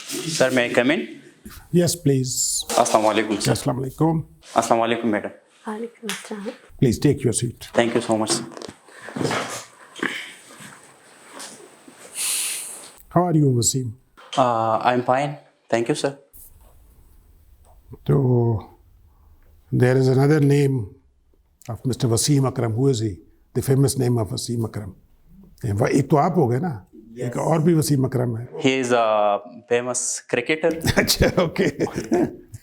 Sir, may I come in? Yes, please. Assalamu alaikum, sir. Assalamu alaikum. Assalamu alaikum, madam. Alaikum assalam. Please take your seat. Thank you so much, sir. How are you, Waseem? I'm fine. Thank you, sir. So, there is another name of Mr. Waseem Akram. Who is he? The famous name of Waseem Akram. एक तो आप हो गए ना? एक और भी वसीम अकरम है. He is a famous cricketer. अच्छा, okay.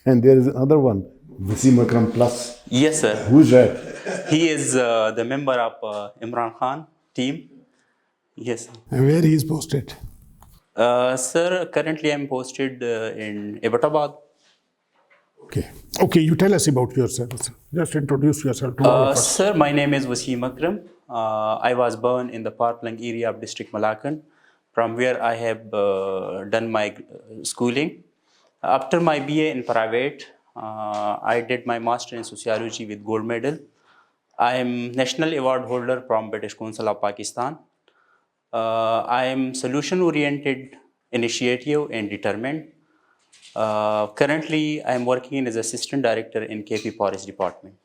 And there is another one, Waseem Akram Plus. Yes, sir. Who's that? He is the member of Imran Khan team. Yes. And where he is posted? Sir, currently I'm posted in Islamabad. Okay. Okay, you tell us about yourself. Just introduce yourself to all of us. Sir, my name is Waseem Akram. I was born in the Parplang area of district Malakand, from where I have done my schooling. After my BA in private, I did my master in sociology with gold medal. I am national award holder from British Council of Pakistan. I am solution-oriented, initiative, and determined. Currently, I am working as assistant director in KP Forest Department.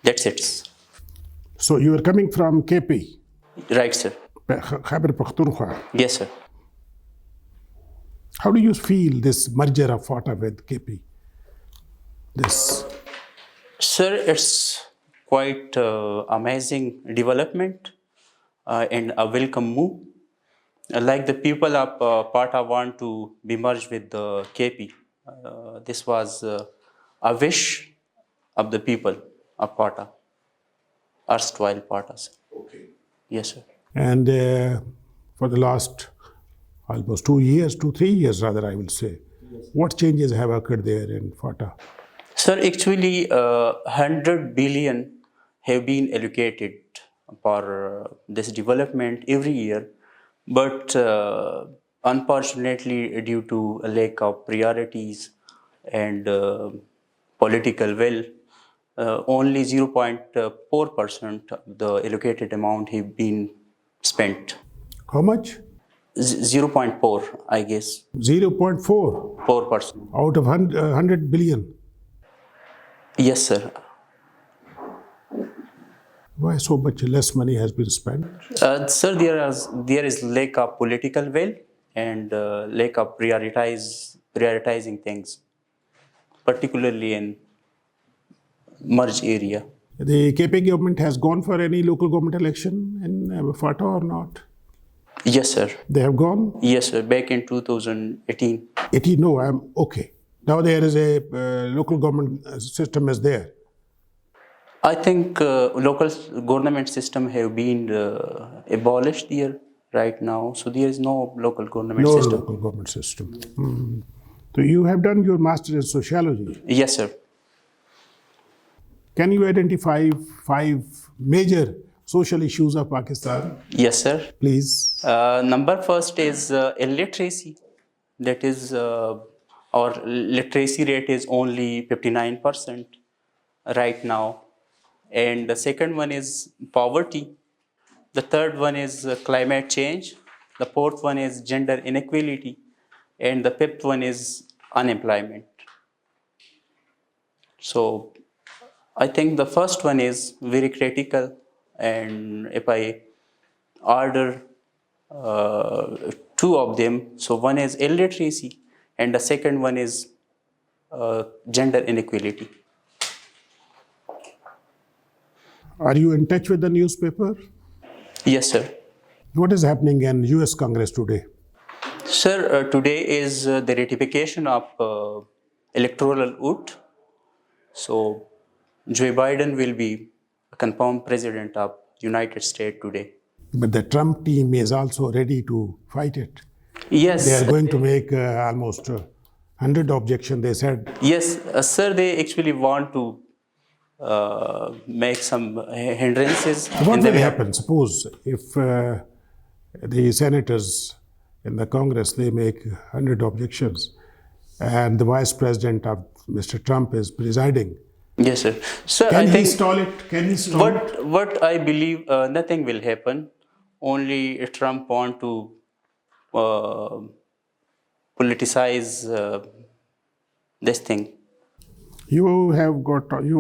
That's it. So you are coming from KP? Right, sir. Khyber Pakhtunkhwa. Yes, sir. How do you feel this merger of FATA with KP? This. Sir, it's quite amazing development and a welcome move. Like the people of PATA want to be merged with the KP. This was a wish of the people of PATA, erstwhile PATAs. Okay. Yes, sir. And for the last almost 2 years, 3 years rather, I will say, what changes have occurred there in FATA? Sir, actually, 100 billion have been allocated for this development every year, but unfortunately, due to a lack of priorities and political will, only 0.4% of the allocated amount have been spent. How much? 0.4, I guess. 0.4 4%. out of 100 billion. Yes, sir. Why so much less money has been spent? Sir, there is lack of political will and lack of prioritizing things, particularly in merged area. The KP government has gone for any local government election in FATA or not? Yes, sir. They have gone? Yes, sir. Back in 2018. 18, no, I'm okay. Now there is a local government system is there. I think local government system have been abolished here right now, so there is no local government system. No local government system. So you have done your master in sociology. Yes, sir. Can you identify 5 major social issues of Pakistan? Yes, sir. Please. Number first is illiteracy. That is, our literacy rate is only 59% right now. And the second one is poverty. The third one is climate change. The fourth one is gender inequality. And the fifth one is unemployment. So I think the first one is very critical. And if I order 2 of them, so one is illiteracy and the second one is gender inequality. Are you in touch with the newspaper? Yes, sir. What is happening in US Congress today? Sir, today is the ratification of electoral oath. So Joe Biden will be confirmed president of United States today. But the Trump team is also ready to fight it. Yes. They are going to make almost 100 objections, they said. Yes, sir, they actually want to make some hindrances. What will happen? Suppose if the senators in the Congress, they make 100 objections and the vice president of Mr. Trump is presiding. Yes, sir. Sir, Can I he think stall it? Can he stall it? what I believe, nothing will happen. only Trump want to politicize this thing. You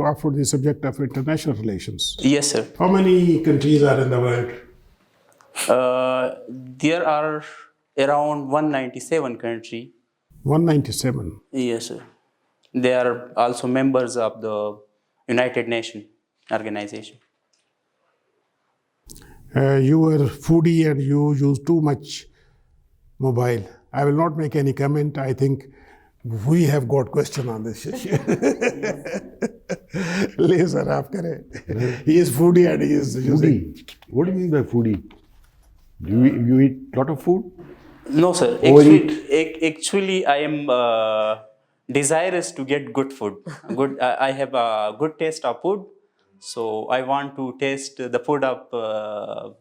offered the subject of international relations. Yes, sir. How many countries are in the world? There are around 197 countries. 197. Yes, sir. They are also members of the United Nations organization. You were foodie and you use too much mobile. I will not make any comment. I think we have got question on this issue. Le sir, aap kare. He is foodie and he is using. Foodie. What do you mean by foodie? You eat a lot of food? No, sir. Actually, I am desirous to get good food. I have a good taste of food, so I want to taste the food of. I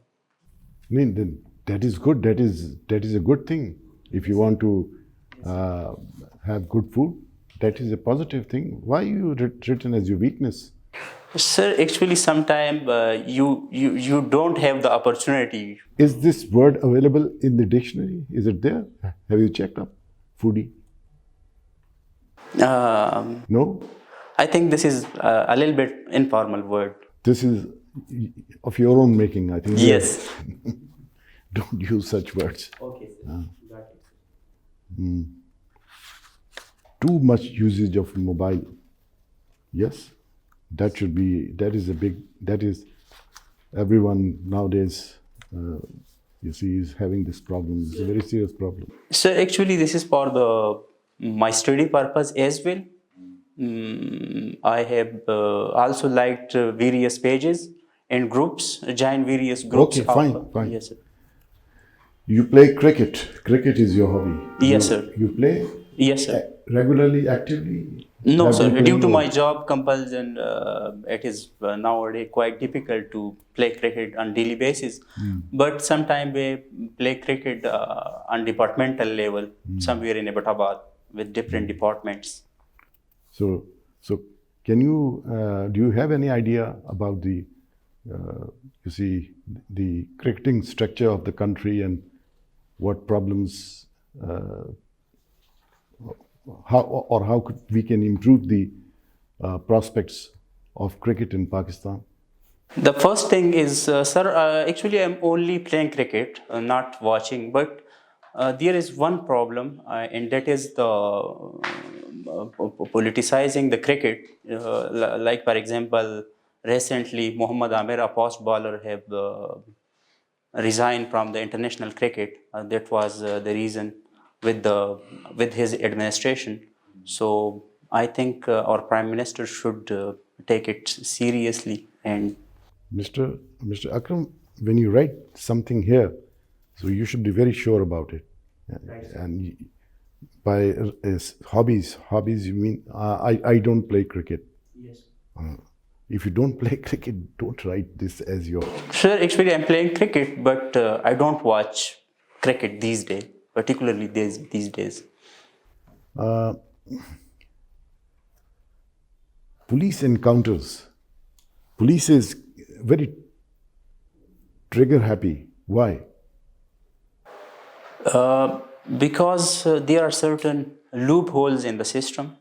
mean, then that is good. That is a good thing. If you want to have good food, that is a positive thing. Why you written as your weakness? Sir, actually, sometimes you don't have the opportunity. Is this word available in the dictionary? Is it there? Have you checked up? Foodie? No? I think this is a little bit informal word. This is of your own making, I think. Yes. Don't use such words. Okay, sir. Got it. Too much usage of mobile. Yes, that is everyone nowadays, you see, is having this problem. It's a very serious problem. So actually, this is for my study purpose as well. I have also liked various pages and groups, join various groups. Okay, fine. Yes, sir. You play cricket. Cricket is your hobby. Yes, sir. You play? Yes, sir. Regularly, actively? No, sir. Due to my job compulsion, it is nowadays quite difficult to play cricket on daily basis. But sometimes we play cricket on departmental level, somewhere in Islamabad with different departments. So can you, do you have any idea about the cricketing structure of the country and what problems, how could we can improve the prospects of cricket in Pakistan? The first thing is, sir, actually I'm only playing cricket, not watching, but there is one problem, and that is the politicizing the cricket. Like, for example, recently Muhammad Amir, a fast bowler, have resigned from the international cricket. That was the reason with his administration. So I think our Prime Minister should take it seriously. And Mr. Akram, when you write something here, so you should be very sure about it. Right. And by hobbies, you mean I don't play cricket. yes. If you don't play cricket, don't write this as your. Sir, actually I'm playing cricket, but I don't watch cricket these days, particularly these days. Police encounters. Police is very trigger happy. Why? Because there are certain loopholes in the system.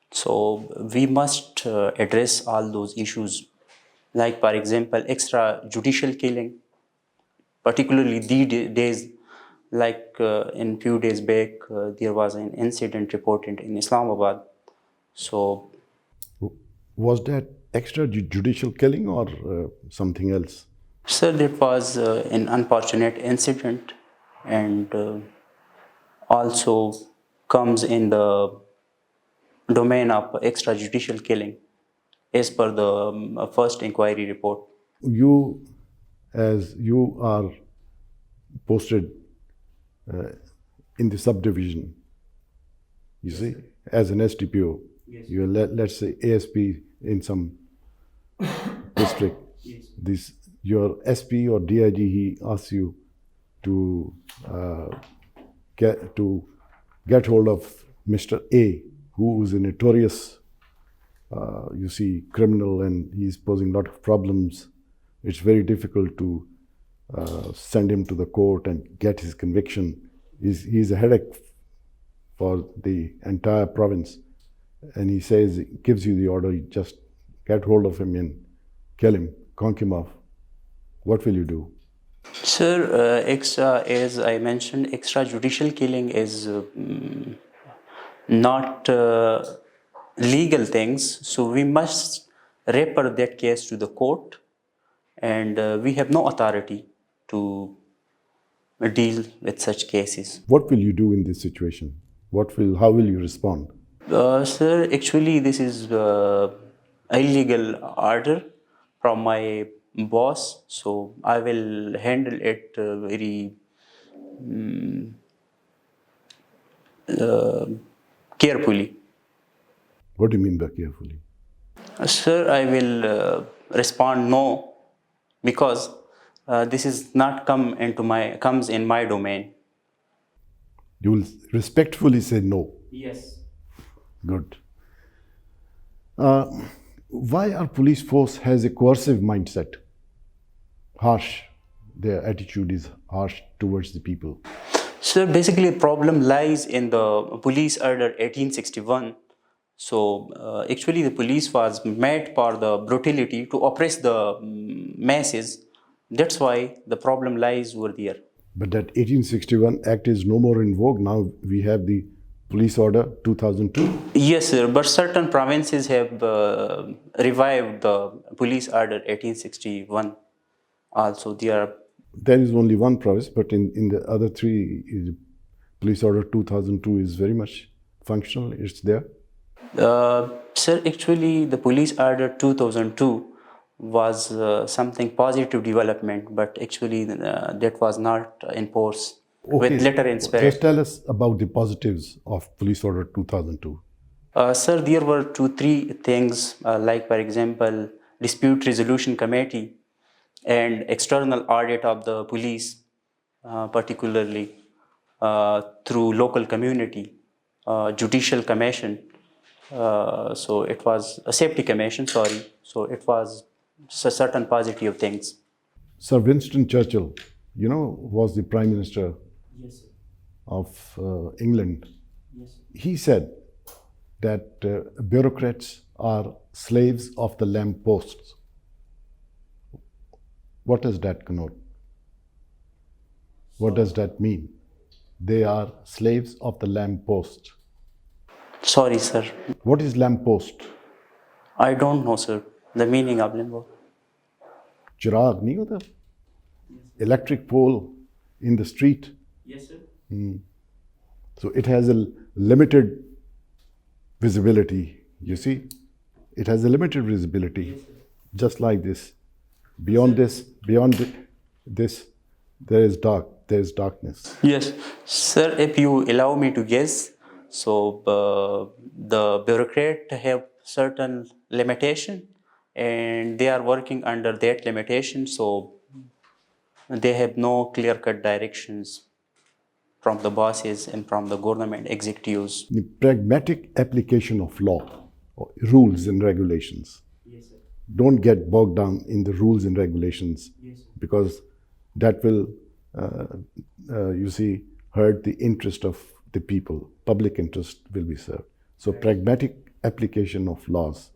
So we must address all those issues. Like, for example, extrajudicial killing, particularly these days. Like in few days back, there was an incident reported in Islamabad. So, was that extrajudicial killing or something else? Sir, that was an unfortunate incident, and also comes in the domain of extrajudicial killing, as per the first inquiry report. You, as you are posted in the subdivision, you see, as an SDPO, yes. You're let's say ASP in some district. Yes. Your SP or DIG, he asks you to get hold of Mr. A, who is a notorious, criminal, and he's posing a lot of problems. It's very difficult to send him to the court and get his conviction. He's a headache for the entire province. And he says, gives you the order, you just get hold of him and kill him, conk him off. What will you do? Sir, as I mentioned, extrajudicial killing is not legal things, so we must refer that case to the court, and we have no authority to deal with such cases. What will you do in this situation? How will you respond? Sir, actually this is illegal order from my boss, so I will handle it very carefully. What do you mean by carefully? Sir, I will respond no, because this is not comes in my domain. You will respectfully say no. Yes. Good. Why our police force has a coercive mindset? Harsh. Their attitude is harsh towards the people. Sir, basically the problem lies in the Police Order 1861. So actually the police was made for the brutality to oppress the masses. That's why the problem lies over there. But that 1861 Act is no more in vogue. Now we have the Police Order 2002. Yes, sir, but certain provinces have revived the Police Order 1861. Also, There is only one province, but in the other three, Police Order 2002 is very much functional. It's there. Sir, actually, the Police Order 2002 was something positive development, but actually that was not enforced with letter and spirit. Just tell us about the positives of Police Order 2002. Sir, there were 2-3 things, like for example, Dispute Resolution Committee and external audit of the police, particularly through local community, Judicial Commission. So it was a Safety Commission, sorry. So it was certain positive things. Sir Winston Churchill, was the Prime Minister of England. He said that bureaucrats are slaves of the lampposts. What does that connote? What does that mean? They are slaves of the lamppost. Sorry, sir. What is lamppost? I don't know, sir, the meaning of lamppost. Chirag nahi hota? Electric pole in the street. Yes, sir. So it has a limited visibility, you see? It has a limited visibility, yes, just like this. Beyond this, there is darkness. Yes, sir, if you allow me to guess, so the bureaucrat have certain limitation and they are working under that limitation, so they have no clear-cut directions from the bosses and from the government executives. The pragmatic application of law, rules and regulations. Yes, sir. Don't get bogged down in the rules and regulations, yes, because that will, hurt the interest of the people. Public interest will be served. So right. Pragmatic application of laws,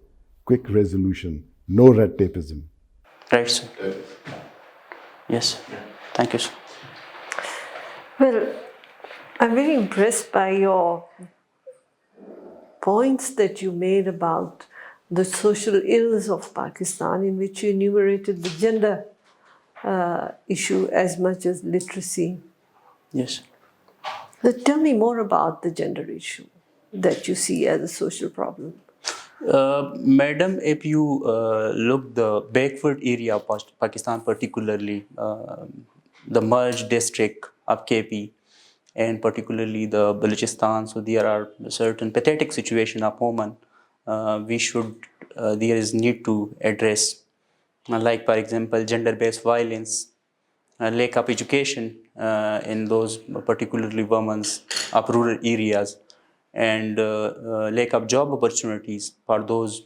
quick resolution, no red tapeism. Right, sir. Yes. Thank you, sir. Well, I'm very impressed by your points that you made about the social ills of Pakistan, in which you enumerated the gender issue as much as literacy. Yes. But tell me more about the gender issue that you see as a social problem. Madam, if you look the backward area of Pakistan, particularly the merged district of KP and particularly the Balochistan, so there are certain pathetic situation of women there is need to address, like for example gender-based violence, lack of education in those particularly women's of rural areas, and lack of job opportunities for those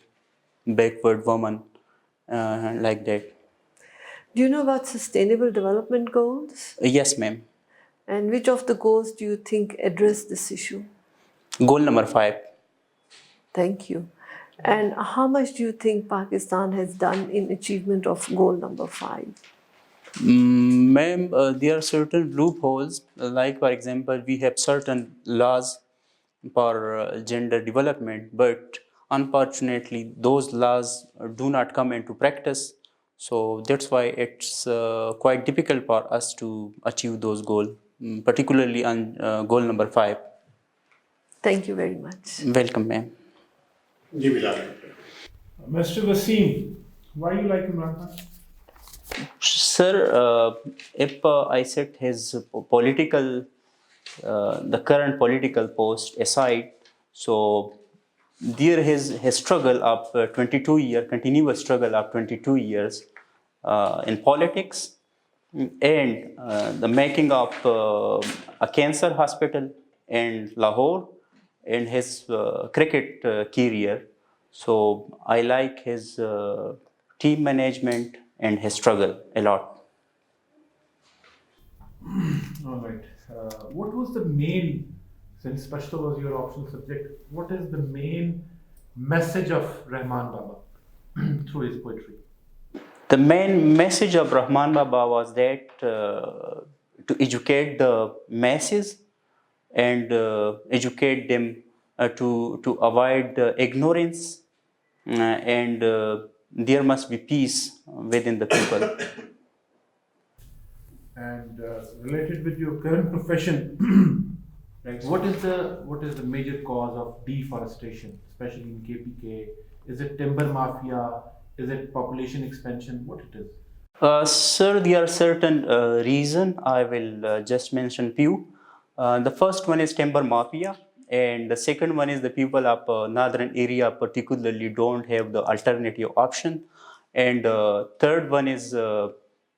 backward women, like that. Do you know about Sustainable Development Goals? Yes, ma'am. And which of the goals do you think address this issue? Goal number 5. Thank you. And how much do you think Pakistan has done in achievement of goal number 5? Ma'am, there are certain loopholes, like for example, we have certain laws for gender development, but unfortunately, those laws do not come into practice. So that's why it's quite difficult for us to achieve those goals, particularly on goal number 5. Thank you very much. Welcome, ma'am. Ji Bilal Mr. Waseem, why you like Imran Khan? Sir, if I set his political, the current political post aside, so there his struggle of 22 years, continuous struggle of 22 years in politics, and the making of a cancer hospital in Lahore, in his cricket career. So I like his team management and his struggle a lot. All right. What was the main, since Pashto was your optional subject, what is the main message of Rahman Baba through his poetry? The main message of Rahman Baba was that to educate the masses and educate them to avoid ignorance, and there must be peace within the people. And related with your current profession, like what is the major cause of deforestation, especially in KPK? Is it timber mafia? Is it population expansion? What it is? Sir, there are certain reasons. I will just mention few. The first one is timber mafia, and the second one is the people of northern area particularly don't have the alternative option, and third one is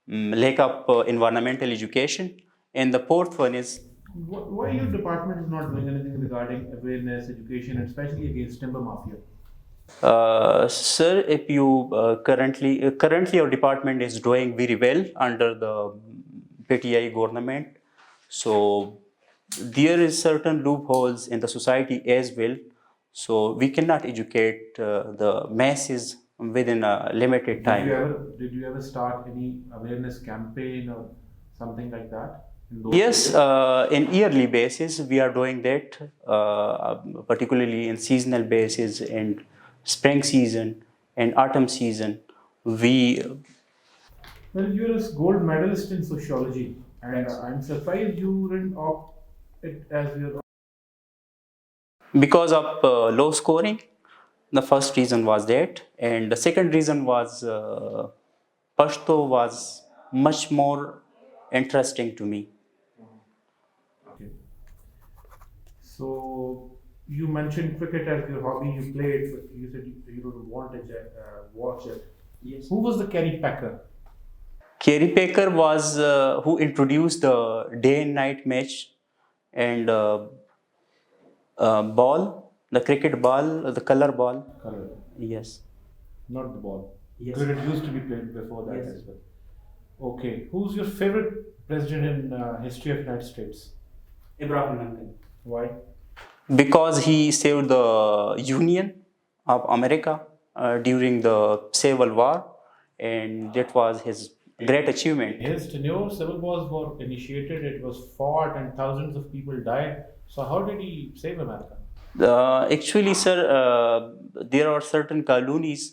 lack of environmental education, and the fourth one is Why your department is not doing anything regarding awareness, education, and especially against timber mafia? Sir, if you currently our department is doing very well under the PTI government. So there is certain loopholes in the society as well. So we cannot educate the masses within a limited time. Did you ever start any awareness campaign or something like that? In those Yes, areas? in yearly basis we are doing that, particularly in seasonal basis and spring season and autumn season. We Well, you're a gold medalist in sociology, and I'm surprised you didn't opt it as your. because of low scoring, the first reason was that, and the second reason was Pashto was much more interesting to me. Okay. So you mentioned cricket as your hobby. You played, but you said you don't want to watch it. Yes. Who was the Kerry Packer? Kerry Packer was who introduced the day and night match, and ball, the cricket ball, the color ball. Color, Yes. not the ball. Yes. Cricket used to be played before that Yes. as well. Okay. Who's your favorite president in history of United States? Abraham Lincoln. Why? Because he saved the Union of America during the Civil War, and that was his great achievement. His tenure, civil wars were initiated, it was fought, and thousands of people died. So how did he save America? Actually, sir, there are certain colonies.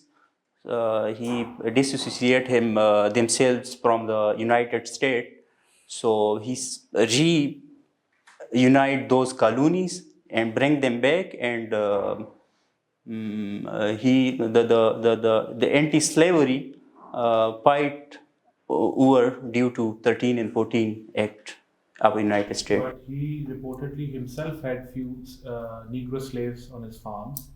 He disassociate him themselves from the United States, so he reunite those colonies and bring them back, and he the anti-slavery fight over due to 13 and 14 Act of United States. But he reportedly himself had few Negro slaves on his farms,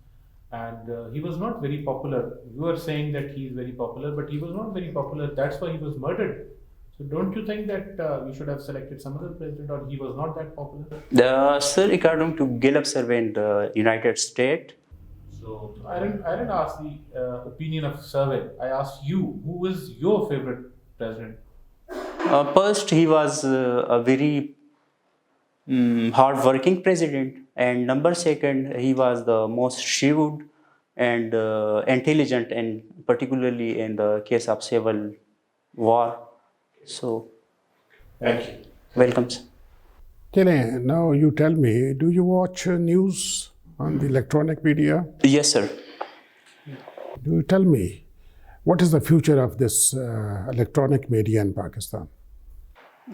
and he was not very popular. You are saying that he is very popular, but he was not very popular. That's why he was murdered. So don't you think that we should have selected some other president, or he was not that popular? Sir, according to Gallup survey in the United States, So I didn't ask the opinion of survey. I asked you, who is your favorite president? First, he was a very hard-working president, and number second, he was the most shrewd and intelligent, and particularly in the case of civil war. So, Thank you. welcome, sir. Tene, now you tell me, do you watch news on the electronic media? Yes, sir. Do you tell me, what is the future of this electronic media in Pakistan?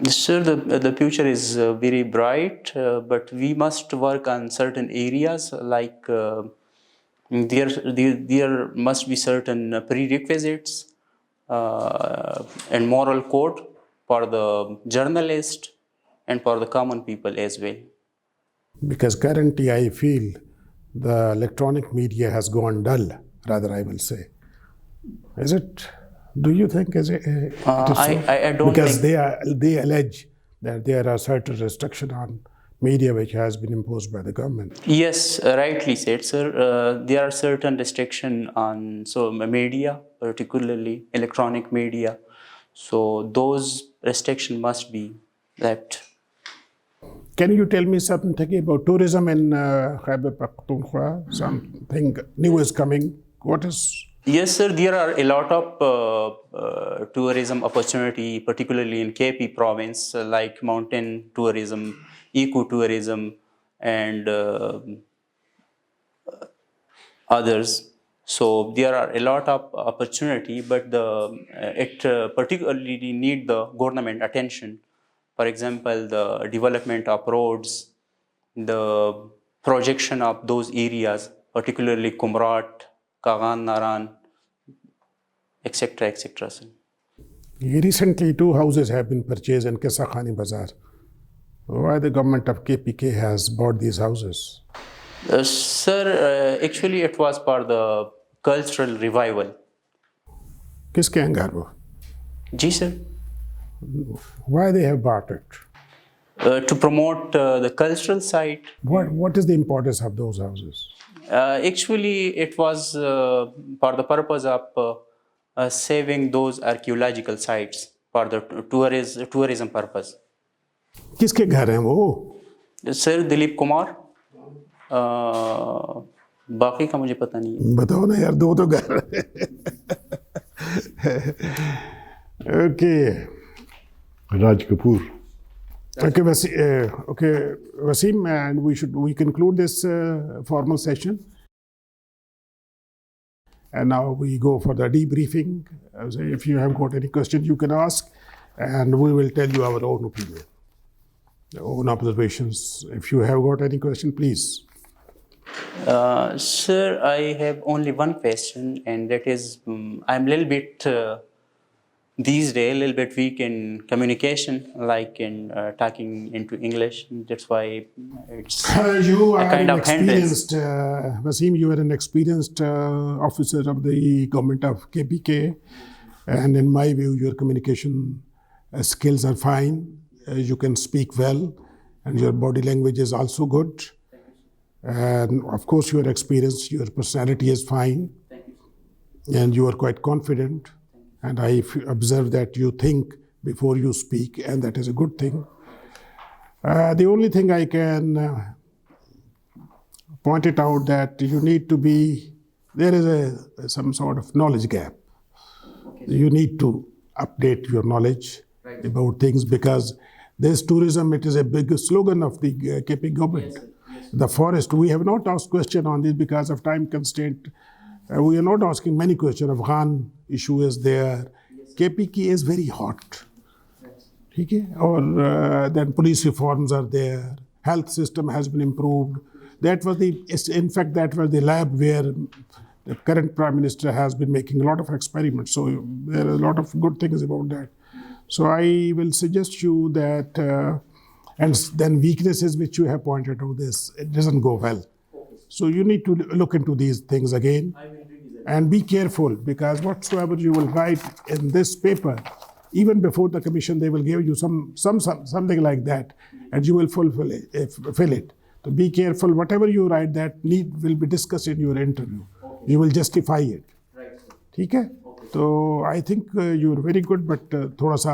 Sir, the future is very bright, but we must work on certain areas like there must be certain prerequisites and moral code for the journalist and for the common people as well. Because currently I feel the electronic media has gone dull, rather I will say. Is it? Do you think is it? I don't because think... they allege that there are certain restrictions on media which has been imposed by the government. Yes, rightly said, sir. There are certain restrictions on media, particularly electronic media. So those restrictions must be left. Can you tell me something about tourism in Khyber Pakhtunkhwa? Something new is coming. What is? Yes, sir. There are a lot of tourism opportunity, particularly in KP province, like mountain tourism, eco-tourism, and others. So there are a lot of opportunity, but it particularly need the government attention. For example, the development of roads, the projection of those areas, particularly Kumrat, Kagan, Naran, etc., etc. Recently, 2 houses have been purchased in Qissa Khani Bazaar. Why the government of KPK has bought these houses? Sir, actually it was for the cultural revival. किसके हैं घर वो? जी sir. Why they have bought it? To promote the cultural site. What is the importance of those houses? Actually, it was for the purpose of saving those archaeological sites for the tourism purpose. किसके घर हैं वो? Sir, Dilip Kumar. बाकी का मुझे पता नहीं है. बताओ ना यार, 2 तो घर हैं. Okay. Raj Kapoor. Okay, Waseem, and we conclude this formal session. And now we go for the debriefing. So if you have got any questions, you can ask, and we will tell you our own opinion, own observations. If you have got any question, please. Sir, I have only one question, and that is, I'm a little bit these days a little bit weak in communication, like in talking into English. That's why it's You are a kind an of hindrance. experienced, Waseem, you are an experienced officer of the government of KPK. And in my view, your communication skills are fine. You can speak well, and your body language is also good. And of course, your experience, your personality is fine. And you are quite confident. And I observe that you think before you speak, and that is a good thing. The only thing I can point it out that you need to be, there is some sort of knowledge gap. You need to update your knowledge about things, because this tourism, it is a big slogan of the KP government. The forest, we have not asked question on this because of time constraint. We are not asking many questions. Afghan issue is there. KPK is very hot. Okay? Or then police reforms are there. Health system has been improved. That was in fact, that was the lab where the current Prime Minister has been making a lot of experiments. So there are a lot of good things about that. So I will suggest you that, and then weaknesses which you have pointed out, it doesn't go well. So you need to look into these things again and be careful, because whatsoever you will write in this paper, even before the commission, they will give you something like that, and you will fill it. So be careful. Whatever you write that will be discussed in your interview. You will justify it. Okay? तो I think you are very good, but थोड़ा सा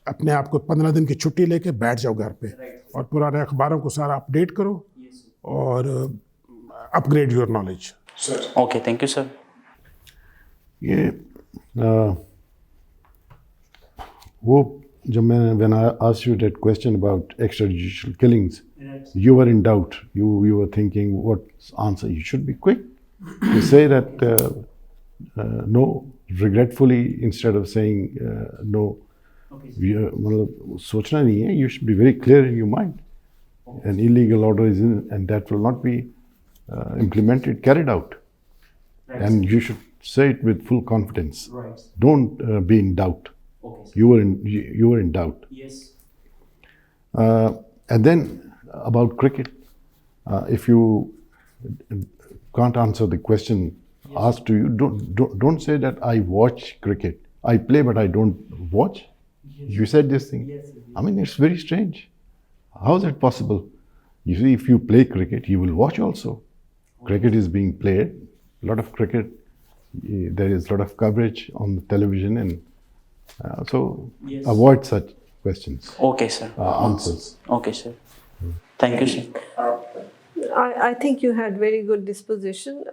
अपने आप को 15 दिन की छुट्टी लेके बैठ जाओ घर पे और पुराने अखबारों को सारा अपडेट करो और upgrade your knowledge. Okay, thank you sir. ये वो जब मैं when I asked you that question about extrajudicial killings, you were in doubt. You were thinking what answer. You should be quick to say that no, regretfully, instead of saying no. मतलब सोचना नहीं है. You should be very clear in your mind. An illegal order is in, and that will not be implemented, carried out. And you should say it with full confidence. Don't be in doubt. You were in doubt. Yes. And then about cricket, if you can't answer the question asked to you, don't say that I watch cricket. I play, but I don't watch. You said this thing. I mean, it's very strange. How is it possible? You see, if you play cricket, you will watch also. Cricket is being played. A lot of cricket. There is a lot of coverage on the television, and so avoid such questions. Okay, sir. Answers. Okay, sir. Thank you, sir. I think you had very good disposition,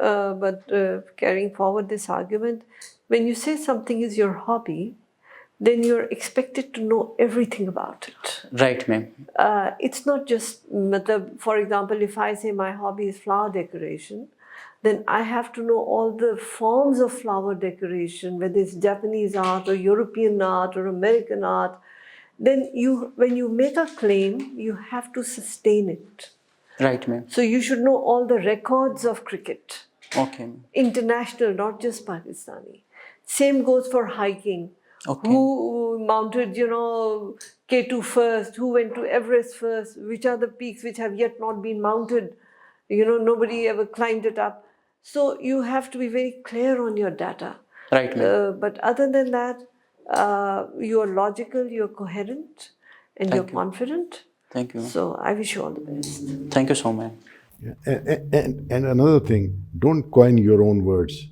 but carrying forward this argument, when you say something is your hobby, then you're expected to know everything about it. Right, ma'am. It's not just, for example, if I say my hobby is flower decoration, then I have to know all the forms of flower decoration, whether it's Japanese art or European art or American art. Then when you make a claim, you have to sustain it. Right, ma'am. So you should know all the records of cricket. Okay, ma'am. International, not just Pakistani. Same goes for hiking. Okay. Who mounted, K2 first, who went to Everest first, which are the peaks which have yet not been mounted. Nobody ever climbed it up. So you have to be very clear on your data. Right, ma'am. But other than that, you are logical, you're coherent, and you're confident. Thank you, ma'am. So I wish you all the best. Thank you so much. Yeah. And another thing, don't coin your own words.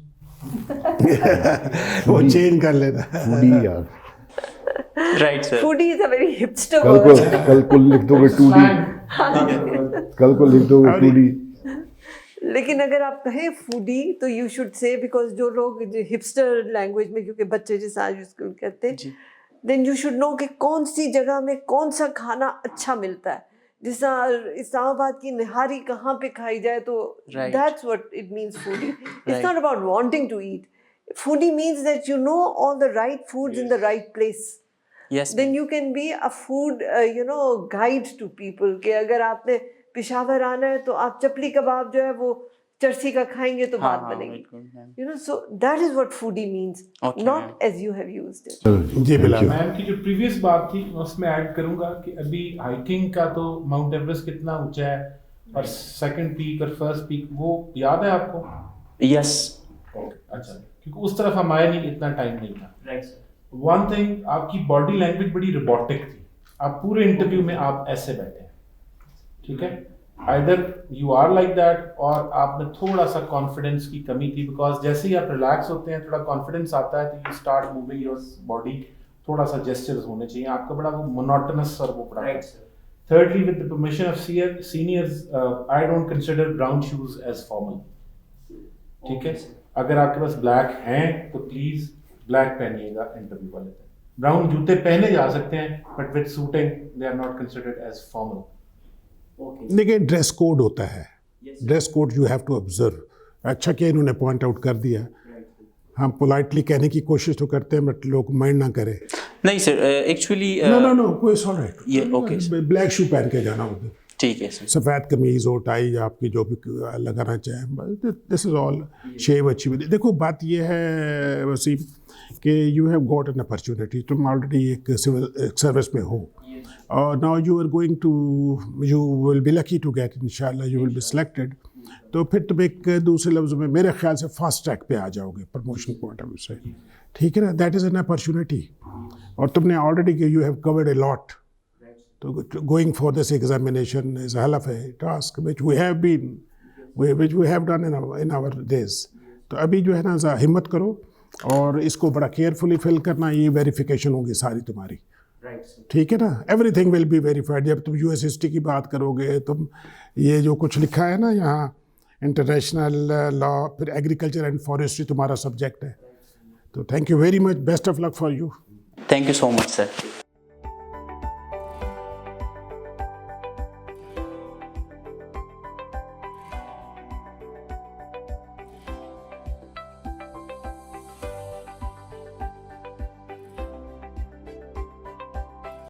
वो change कर लेना. Foodie यार. Right, sir. Foodie is a very hipster कल को लिख दोगे 2D. कल को लिख दोगे 2D. लेकिन अगर आप कहें फूडी तो यू शुड से, बिकॉज जो लोग हिपस्टर लैंग्वेज में, क्योंकि बच्चे जैसे आज स्कूल कहते हैं, देन यू शुड नो कि कौन सी जगह में कौन सा खाना अच्छा मिलता है. जैसा इस्लामाबाद की निहारी कहाँ पे खाई जाए, तो that's what it means foodie. It's not about wanting to eat. Foodie means that you know all the right foods in the right place. Yes. Then you can be a food, guide to people. कि अगर आपने पेशावर आना है तो आप चपली कबाब जो है वो चरसी का खाएंगे तो बात बनेगी. So that is what foodie means, not as you have used it. जी बिलाल. मैम की जो प्रीवियस बात थी उसमें ऐड करूंगा कि अभी हाइकिंग का तो माउंट एवरेस्ट कितना ऊंचा है और सेकंड पीक और फर्स्ट पीक वो याद है आपको? Yes. अच्छा, क्योंकि उस तरफ हमारे नहीं इतना टाइम नहीं था. वन थिंग, आपकी बॉडी लैंग्वेज बड़ी रोबोटिक थी. आप पूरे इंटरव्यू में आप ऐसे बैठे हैं, ठीक है. Either you are like that और आप में थोड़ा सा कॉन्फिडेंस की कमी थी, बिकॉज जैसे ही आप रिलैक्स होते हैं थोड़ा कॉन्फिडेंस आता है तो you start moving your body, थोड़ा सा जेस्चर्स होने चाहिए. आपका बड़ा वो मोनोटोनस और वो पड़ा. Thirdly, with the permission of seniors, I don't consider brown shoes as formal. ठीक है. अगर आपके पास ब्लैक हैं तो प्लीज ब्लैक पहनिएगा इंटरव्यू वाले दिन. ब्राउन जूते पहने जा सकते हैं but with suiting they are not considered as formal. लेकिन ड्रेस कोड होता है. Dress code you have to observe. अच्छा कि इन्होंने पॉइंट आउट कर दिया. हम पोलाइटली कहने की कोशिश तो करते हैं बट लोग माइंड ना करें. नहीं सर, एक्चुअली नो कोई ऑलराइट. ये ओके. ब्लैक शू पहन के जाना होगा. ठीक है सर. सफ़ेद कमीज़ हो, टाई, आपकी जो भी लगाना चाहें, दिस इज़ ऑल शेव अच्छी. देखो बात ये है वसीम कि you have got an opportunity. तुम ऑलरेडी एक सिविल सर्विस में हो और now you are going to, you will be lucky to get, इंशाल्लाह यू विल बी सिलेक्टेड. तो फिर तुम एक दूसरे लफ्ज़ में मेरे ख्याल से फास्ट ट्रैक पे आ जाओगे प्रमोशन पॉइंट ऑफ व्यू से. ठीक है ना. दैट इज़ एन अपॉर्चुनिटी और तुमने already you have covered a lot. So going for this examination is a hell of a task, which we have done in our days. तो अभी जो है ना हिम्मत करो और इसको बड़ा केयरफुली फिल करना, ये वेरिफिकेशन होगी सारी तुम्हारी, ठीक है ना। Everything will be verified. जब तुम यूएस हिस्ट्री की बात करोगे, तुम ये जो कुछ लिखा है ना यहाँ, इंटरनेशनल लॉ, फिर एग्रीकल्चर एंड फॉरेस्ट्री तुम्हारा सब्जेक्ट है। तो thank you very much, best of luck for you. Thank you so much, sir.